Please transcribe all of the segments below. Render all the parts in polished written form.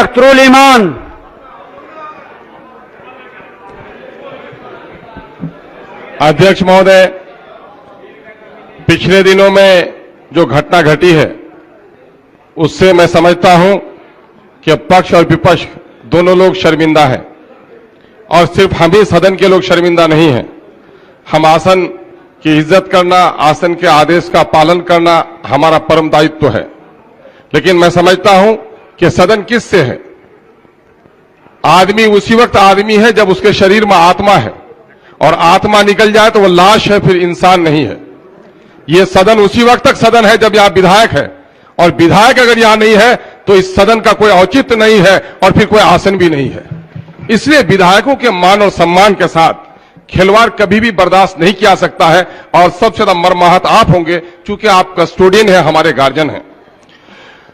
अख्तरुल ईमान। अध्यक्ष महोदय, पिछले दिनों में जो घटना घटी है उससे मैं समझता हूं कि पक्ष और विपक्ष दोनों लोग शर्मिंदा हैं और सिर्फ हम ही सदन के लोग शर्मिंदा नहीं हैं। हम आसन की इज्जत करना, आसन के आदेश का पालन करना हमारा परम दायित्व है। लेकिन मैं समझता हूं कि सदन किससे है? आदमी उसी वक्त आदमी है जब उसके शरीर में आत्मा है, और आत्मा निकल जाए तो वो लाश है, फिर इंसान नहीं है। ये सदन उसी वक्त तक सदन है जब यहां विधायक है, और विधायक अगर यहां नहीं है तो इस सदन का कोई औचित्य नहीं है और फिर कोई आसन भी नहीं है। इसलिए विधायकों के मान और सम्मान के साथ खिलवाड़ कभी भी बर्दाश्त नहीं किया सकता है। और सबसे ज्यादा मर्माहत आप होंगे, चूंकि आप कस्टोडियन हैं, हमारे गार्जियन हैं।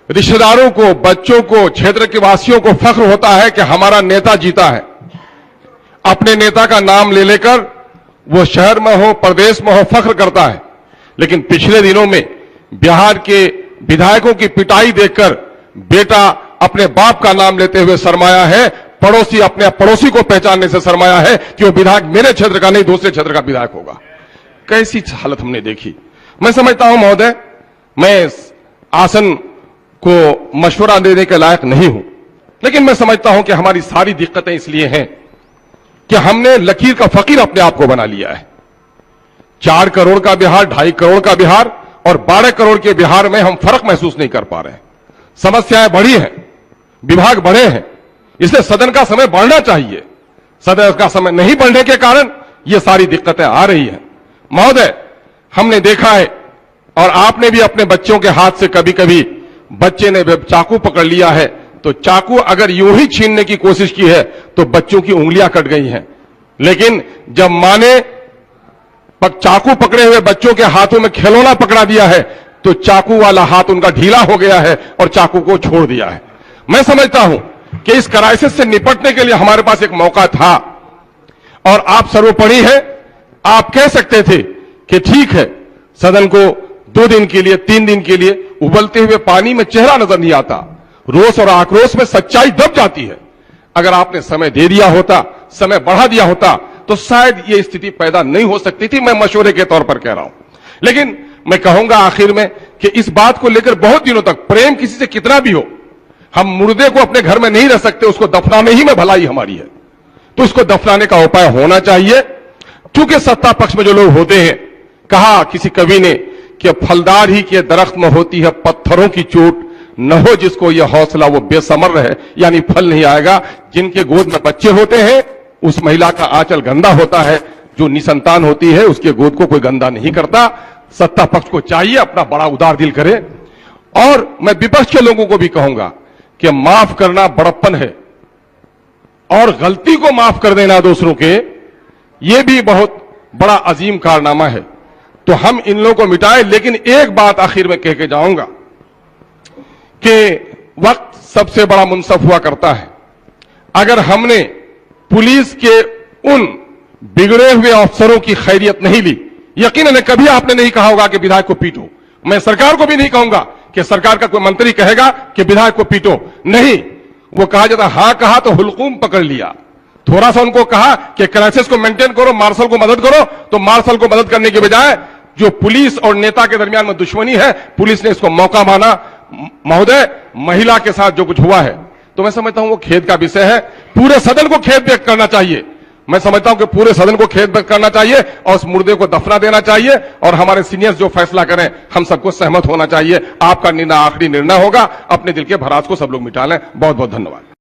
रिश्तेदारों को, बच्चों को, क्षेत्र के वासियों को फख्र होता है कि हमारा नेता जीता है। अपने नेता का नाम ले लेकर वो शहर में हो, प्रदेश में हो, फख्र करता है। लेकिन पिछले दिनों में बिहार के विधायकों की पिटाई देखकर बेटा अपने बाप का नाम लेते हुए शर्माया है, पड़ोसी अपने पड़ोसी को पहचानने से शर्माया है कि वो विधायक मेरे क्षेत्र का नहीं, दूसरे क्षेत्र का विधायक होगा। कैसी हालत हमने देखी। मैं समझता हूं महोदय, मैं आसन को मशवरा देने के लायक नहीं हूं, लेकिन मैं समझता हूं कि हमारी सारी दिक्कतें इसलिए हैं कि हमने लकीर का फकीर अपने आप को बना लिया है। 4 करोड़ का बिहार, 2.5 करोड़ का बिहार और 12 करोड़ के बिहार में हम फर्क महसूस नहीं कर पा रहे हैं। समस्याएं बड़ी हैं, विभाग बड़े हैं, इसलिए सदन का समय बढ़ना चाहिए। सदन का समय नहीं बढ़ने के कारण ये सारी दिक्कतें आ रही हैं। महोदय, हमने देखा है, और आपने भी अपने बच्चों के हाथ से कभी कभी बच्चे ने चाकू पकड़ लिया है तो चाकू अगर यूं ही छीनने की कोशिश की है तो बच्चों की उंगलियां कट गई हैं। लेकिन जब मां ने चाकू पकड़े हुए बच्चों के हाथों में खिलौना पकड़ा दिया है तो चाकू वाला हाथ उनका ढीला हो गया है और चाकू को छोड़ दिया है। मैं समझता हूं कि इस क्राइसिस से निपटने के लिए हमारे पास एक मौका था, और आप सर्वोपरि हैं। आप कह सकते थे कि ठीक है, सदन को 2 दिन के लिए, 3 दिन के लिए उबलते हुए पानी में चेहरा नजर नहीं आता, रोष और आक्रोश में सच्चाई दब जाती है। अगर आपने समय दे दिया होता, समय बढ़ा दिया होता तो शायद ये स्थिति पैदा नहीं हो सकती थी। मैं मशवरे के तौर पर कह रहा हूं। लेकिन मैं कहूंगा आखिर में कि इस बात को लेकर बहुत दिनों तक प्रेम किसी से कितना भी हो, हम मुर्दे को अपने घर में नहीं रह सकते, उसको दफनाने ही में भलाई हमारी है। तो इसको दफनाने का उपाय होना चाहिए। क्योंकि सत्ता पक्ष में जो लोग होते हैं, कहा किसी कवि ने कि फलदार ही के दरख्त में होती है पत्थरों की चोट, न हो जिसको यह हौसला वो बेसमर रहे, यानी फल नहीं आएगा। जिनके गोद में बच्चे होते हैं उस महिला का आंचल गंदा होता है, जो निसंतान होती है उसके गोद को कोई गंदा नहीं करता। सत्ता पक्ष को चाहिए अपना बड़ा उदार दिल करे। और मैं विपक्ष के लोगों को भी कहूंगा कि माफ करना बड़प्पन है, और गलती को माफ कर देना दूसरों के, यह भी बहुत बड़ा अजीम कारनामा है। तो हम इन लोगों को मिटाए। लेकिन एक बात आखिर में कह के जाऊंगा कि वक्त सबसे बड़ा मुंसफ हुआ करता है। अगर हमने पुलिस के उन बिगड़े हुए अफसरों की खैरियत नहीं ली, यकीनन कभी आपने नहीं कहा होगा कि विधायक को पीटो। मैं सरकार को भी नहीं कहूंगा कि सरकार का कोई मंत्री कहेगा कि विधायक को पीटो, नहीं। वो कहा जाता हां कहा तो हुलकूम पकड़ लिया। थोड़ा सा उनको कहा कि क्राइसिस को मेंटेन करो, मार्शल को मदद करो, तो मार्शल को मदद करने के बजाय जो पुलिस और नेता के दरमियान में दुश्मनी है, पुलिस ने इसको मौका माना। महोदय, महिला के साथ जो कुछ हुआ है तो मैं समझता हूं वो खेद का विषय है। पूरे सदन को खेद व्यक्त करना चाहिए। मैं समझता हूं कि पूरे सदन को खेद व्यक्त करना चाहिए और उस मुर्दे को दफना देना चाहिए, और हमारे सीनियर्स जो फैसला करें हम सबको सहमत होना चाहिए। आपका निर्णय आखिरी निर्णय होगा। अपने दिल के भरास को सब लोग मिटा लें। बहुत बहुत धन्यवाद।